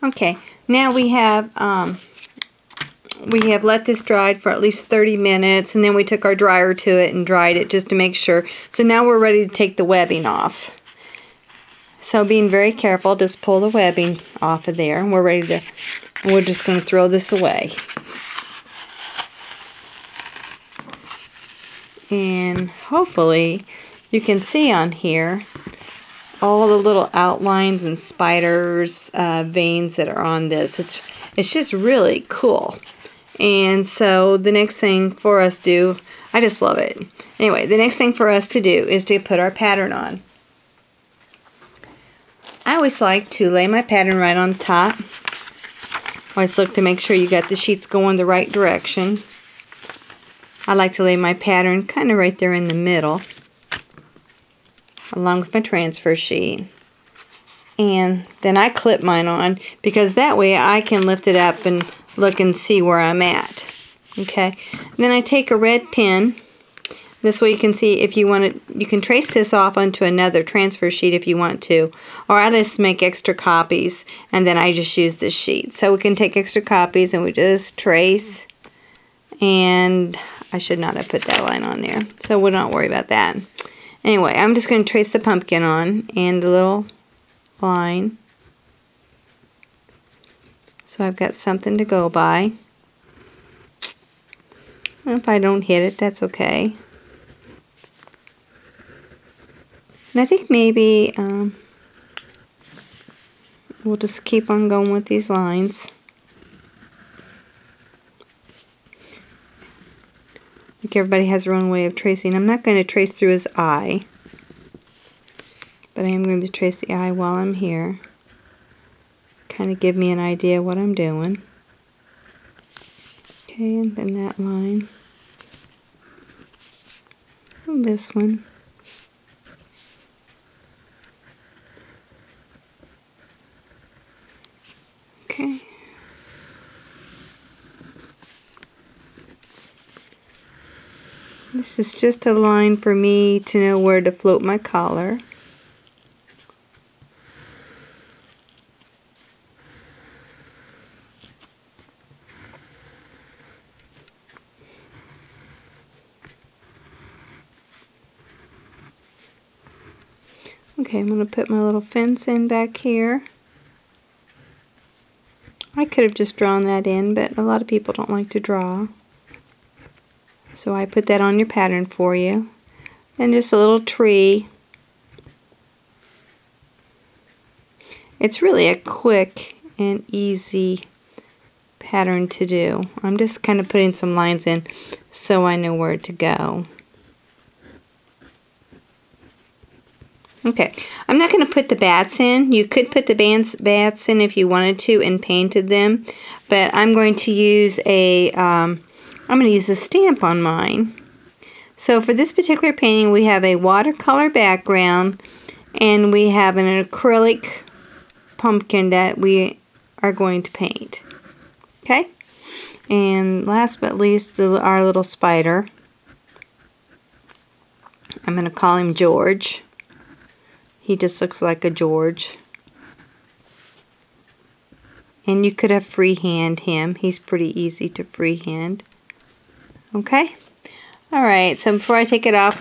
Okay, now we have let this dry for at least 30 minutes, and then we took our dryer to it and dried it just to make sure. So now we're ready to take the webbing off. So being very careful, just pull the webbing off of there, and we're just going to throw this away. And hopefully you can see on here all the little outlines and spiders, veins that are on this. It's just really cool. And so the next thing for us to do, I just love it. Anyway, the next thing for us to do is to put our pattern on. I always like to lay my pattern right on top. Always look to make sure you got the sheets going the right direction. I like to lay my pattern kind of right there in the middle, along with my transfer sheet. And then I clip mine on, because that way I can lift it up and look and see where I'm at. Okay. And then I take a red pen. This way you can see if you want to, you can trace this off onto another transfer sheet if you want to. Or I just make extra copies and then I just use this sheet. So we can take extra copies and we just trace. And I should not have put that line on there, so we'll not worry about that. Anyway, I'm just going to trace the pumpkin on and the little line. So I've got something to go by. If I don't hit it, that's okay. And I think maybe we'll just keep on going with these lines. I think everybody has their own way of tracing. I'm not going to trace through his eye, but I am going to trace the eye while I'm here. Kind of give me an idea of what I'm doing. Okay, and then that line. And this one. Okay. This is just a line for me to know where to float my collar. Okay, I'm going to put my little fence in back here. I could have just drawn that in, but a lot of people don't like to draw. So I put that on your pattern for you. And just a little tree. It's really a quick and easy pattern to do. I'm just kind of putting some lines in so I know where to go. Okay, I'm not going to put the bats in. You could put the bats in if you wanted to and painted them, but I'm going to use a stamp on mine. So for this particular painting, we have a watercolor background and we have an acrylic pumpkin that we are going to paint. Okay, and last but least, our little spider. I'm going to call him George. He just looks like a George. And you could have freehand him. He's pretty easy to freehand. Okay? Alright, so before I take it off,